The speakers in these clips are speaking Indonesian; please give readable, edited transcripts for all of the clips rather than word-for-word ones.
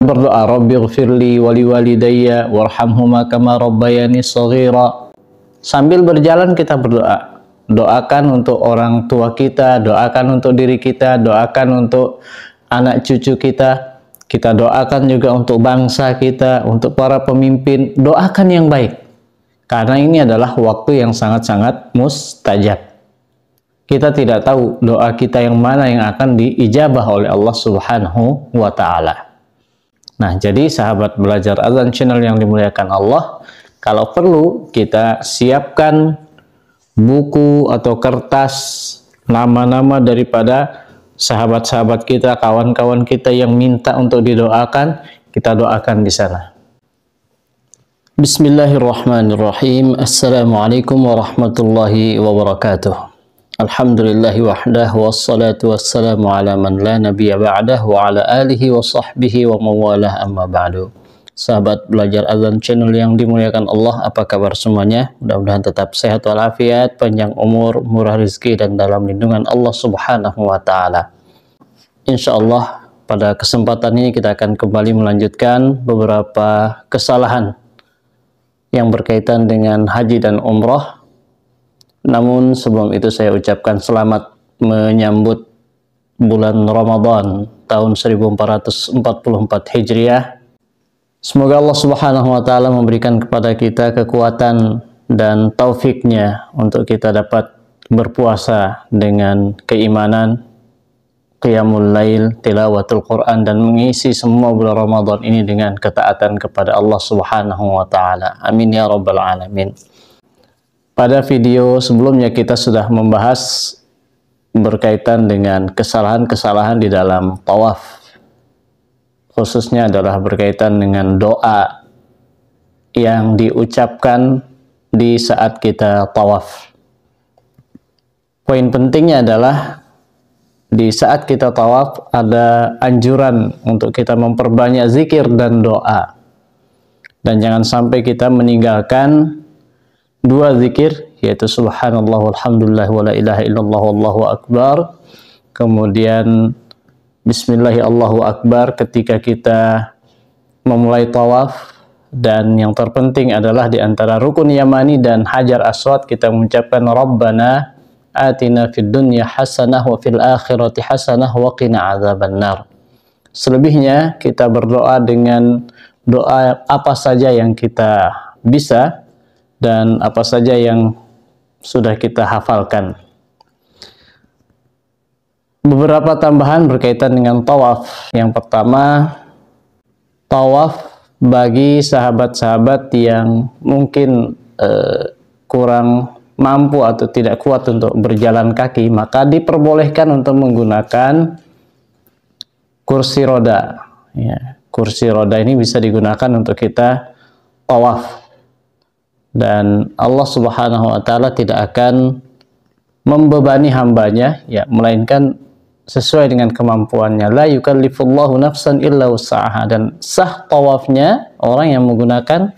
berdoa, Rabbighfirli wali walidayya warhamhuma kama rabbayani shaghira. Sambil berjalan kita berdoa. Doakan untuk orang tua kita, doakan untuk diri kita, doakan untuk anak cucu kita. Kita doakan juga untuk bangsa kita, untuk para pemimpin. Doakan yang baik. Karena ini adalah waktu yang sangat-sangat mustajab. Kita tidak tahu doa kita yang mana yang akan diijabah oleh Allah Subhanahu wa Ta'ala. Nah, jadi sahabat belajar azan channel yang dimuliakan Allah, kalau perlu kita siapkan buku atau kertas nama-nama daripada sahabat-sahabat kita, kawan-kawan kita yang minta untuk didoakan, kita doakan di sana. Bismillahirrahmanirrahim. Assalamualaikum warahmatullahi wabarakatuh. Alhamdulillahi wahdah wassalatu wassalamu ala man la nabiyya ba'dah wa ala alihi wa sahbihi wa mawalah amma ba'du. Sahabat belajar azan channel yang dimuliakan Allah, apa kabar semuanya? Mudah-mudahan tetap sehat walafiat, panjang umur, murah rezeki, dan dalam lindungan Allah Subhanahu wa Ta'ala. Insyaallah pada kesempatan ini kita akan kembali melanjutkan beberapa kesalahan yang berkaitan dengan haji dan umroh. Namun sebelum itu saya ucapkan selamat menyambut bulan Ramadan tahun 1444 Hijriah. Semoga Allah Subhanahu wa Ta'ala memberikan kepada kita kekuatan dan taufiknya untuk kita dapat berpuasa dengan keimanan, qiyamul lail, tilawatul Quran, dan mengisi semua bulan Ramadan ini dengan ketaatan kepada Allah Subhanahu wa Ta'ala. Amin ya rabbal alamin. Pada video sebelumnya kita sudah membahas berkaitan dengan kesalahan-kesalahan di dalam tawaf. Khususnya adalah berkaitan dengan doa yang diucapkan di saat kita tawaf. Poin pentingnya adalah di saat kita tawaf ada anjuran untuk kita memperbanyak zikir dan doa. Dan jangan sampai kita meninggalkan dua zikir, yaitu subhanallah walhamdulillah wa la ilaha illallah wallahu akbar, kemudian bismillahi Allahu akbar ketika kita memulai tawaf, dan yang terpenting adalah di antara rukun yamani dan hajar aswad kita mengucapkan Rabbana atina fid dunya hasanah wa fil akhirati hasanah wa qina adzabannar. Selebihnya kita berdoa dengan doa apa saja yang kita bisa dan apa saja yang sudah kita hafalkan. Beberapa tambahan berkaitan dengan tawaf. Yang pertama, tawaf bagi sahabat-sahabat yang mungkin kurang mampu atau tidak kuat untuk berjalan kaki, maka diperbolehkan untuk menggunakan kursi roda. Ya, kursi roda ini bisa digunakan untuk kita tawaf. Dan Allah Subhanahu wa Ta'ala tidak akan membebani hambanya, ya, melainkan sesuai dengan kemampuannya. La yukallifullahu nafsan illa wus'aha. Dan sah tawafnya orang yang menggunakan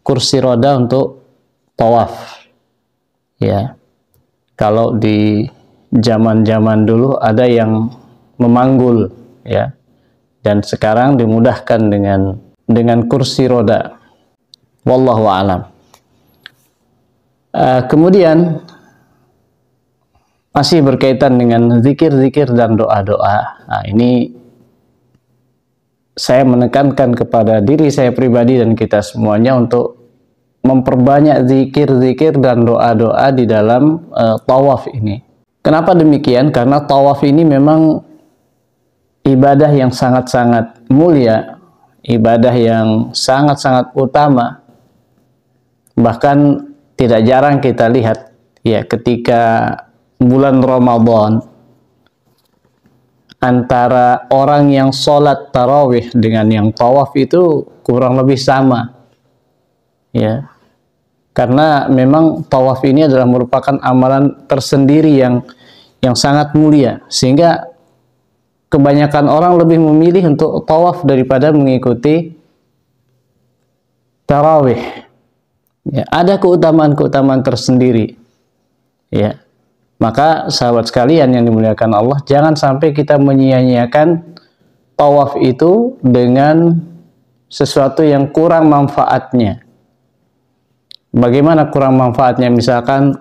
kursi roda untuk tawaf. Ya, kalau di zaman-zaman dulu ada yang memanggul, ya, dan sekarang dimudahkan dengan kursi roda. Wallahu a'lam. Kemudian masih berkaitan dengan zikir-zikir dan doa-doa. Nah, ini saya menekankan kepada diri saya pribadi dan kita semuanya untuk memperbanyak zikir-zikir dan doa-doa di dalam tawaf ini. Kenapa demikian? Karena tawaf ini memang ibadah yang sangat-sangat mulia, ibadah yang sangat-sangat utama. Bahkan tidak jarang kita lihat, ya, ketika bulan Ramadan, antara orang yang sholat tarawih dengan yang tawaf itu kurang lebih sama, ya, karena memang tawaf ini adalah merupakan amalan tersendiri yang sangat mulia, sehingga kebanyakan orang lebih memilih untuk tawaf daripada mengikuti tarawih. Ya, ada keutamaan-keutamaan tersendiri, ya. Maka sahabat sekalian yang dimuliakan Allah, jangan sampai kita menyia-nyiakan tawaf itu dengan sesuatu yang kurang manfaatnya. Bagaimana kurang manfaatnya? Misalkan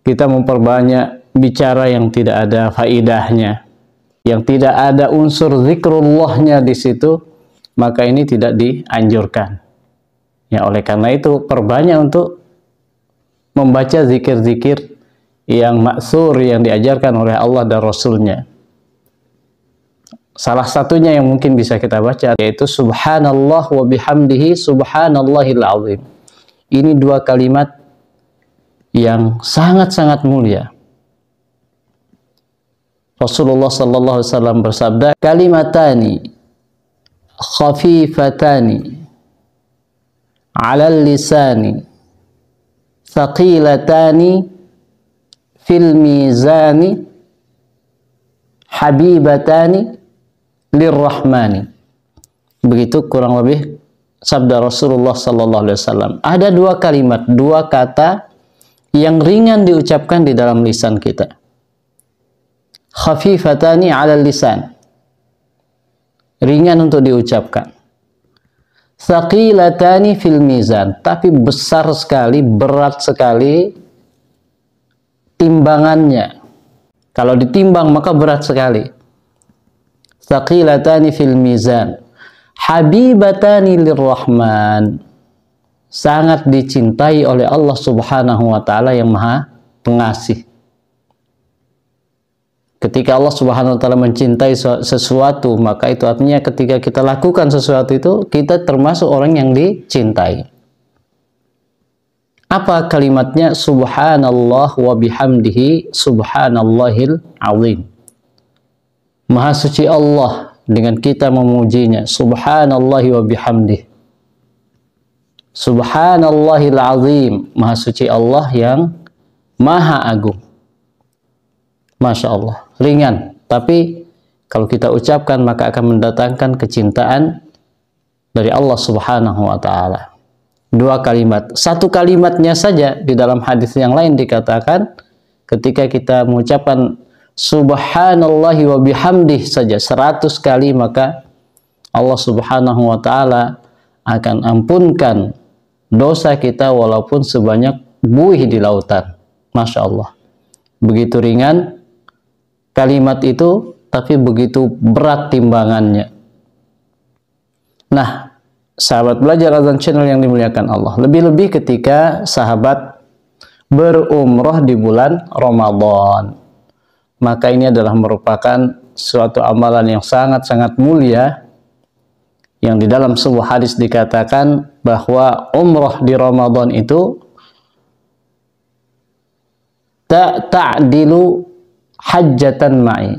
kita memperbanyak bicara yang tidak ada faidahnya, yang tidak ada unsur zikrullahnya di situ, maka ini tidak dianjurkan. Ya, oleh karena itu perbanyak untuk membaca zikir-zikir yang maksur yang diajarkan oleh Allah dan Rasulnya. Salah satunya yang mungkin bisa kita baca yaitu subhanallah wa bihamdihi subhanallahil azim. Ini dua kalimat yang sangat-sangat mulia. Rasulullah sallallahu alaihi wasallam bersabda, kalimatani khafifatani 'alal lisani thaqilatani fil mizani habibatani lirrahmani. Begitu kurang lebih sabda Rasulullah sallallahu alaihi wasallam. Ada dua kalimat, dua kata yang ringan diucapkan di dalam lisan kita. Khafifatani 'alal lisan. Ringan untuk diucapkan. Thaqilatani fil mizan, tapi besar sekali, berat sekali timbangannya. Kalau ditimbang maka berat sekali. Thaqilatani fil mizan. Habibatani lirrahman, sangat dicintai oleh Allah Subhanahu wa taala yang Maha Pengasih. Ketika Allah Subhanahu wa taala mencintai sesuatu, maka itu artinya ketika kita lakukan sesuatu itu kita termasuk orang yang dicintai. Apa kalimatnya? Subhanallah wa bihamdihi subhanallahil azim. Maha suci Allah dengan kita memujinya, subhanallahi wa bihamdih, subhanallahil azim, maha suci Allah yang maha agung. Masya Allah, ringan, tapi kalau kita ucapkan maka akan mendatangkan kecintaan dari Allah Subhanahu wa ta'ala. Dua kalimat, satu kalimatnya saja di dalam hadis yang lain dikatakan ketika kita mengucapkan subhanallahi wa bihamdih saja 100 kali, maka Allah Subhanahu wa ta'ala akan ampunkan dosa kita walaupun sebanyak buih di lautan. Masya Allah, begitu ringan kalimat itu, tapi begitu berat timbangannya. Nah, sahabat belajar azan channel yang dimuliakan Allah, lebih-lebih ketika sahabat berumrah di bulan Ramadan, maka ini adalah merupakan suatu amalan yang sangat-sangat mulia, yang di dalam sebuah hadis dikatakan bahwa umrah di Ramadan itu ta'dilu hajjatan ma'i,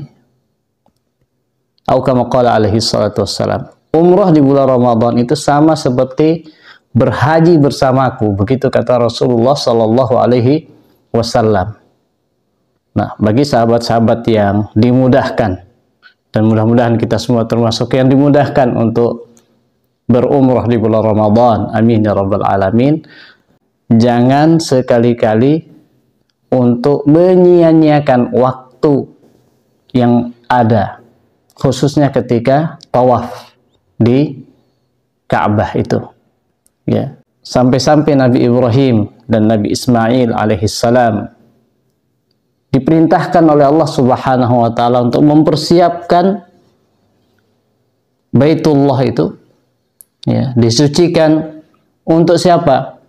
atau kama qala alaihi salatu wassalam. Umrah di bulan Ramadan itu sama seperti berhaji bersamaku, begitu kata Rasulullah sallallahu alaihi wasallam. Nah, bagi sahabat-sahabat yang dimudahkan, dan mudah-mudahan kita semua termasuk yang dimudahkan untuk berumrah di bulan Ramadan, amin ya rabbal alamin, jangan sekali-kali untuk menyia-nyiakan waktu yang ada, khususnya ketika tawaf di Ka'bah itu. Ya, sampai-sampai Nabi Ibrahim dan Nabi Ismail alaihissalam diperintahkan oleh Allah Subhanahu wa ta'ala untuk mempersiapkan Baitullah itu, ya, disucikan untuk siapa?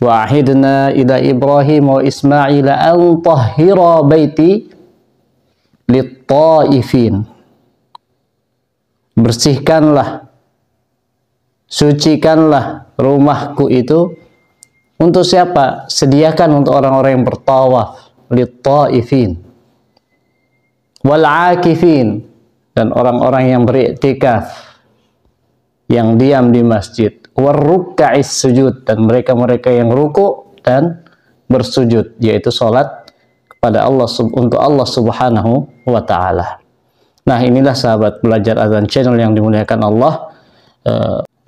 Wa ahidna ila Ibrahim wa Ismail an tahhira baiti lit-taifin. Bersihkanlah, sucikanlah rumahku itu untuk siapa? Sediakan untuk orang-orang yang bertawaf, lit-taifin wal akifin, dan orang-orang yang beriktikaf, yang diam di masjid, warrukka'is sujud, dan mereka-mereka yang ruku dan bersujud, yaitu salat kepada Allah, untuk Allah Subhanahu wa ta'ala. Nah, inilah sahabat belajar azan channel yang dimuliakan Allah,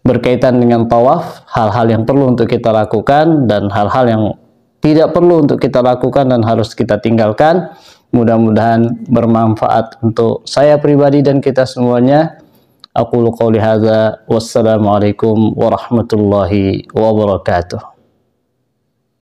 berkaitan dengan tawaf, hal-hal yang perlu untuk kita lakukan dan hal-hal yang tidak perlu untuk kita lakukan dan harus kita tinggalkan. Mudah-mudahan bermanfaat untuk saya pribadi dan kita semuanya. Aqulu qouli hadza, wassalamualaikum warahmatullahi wabarakatuh.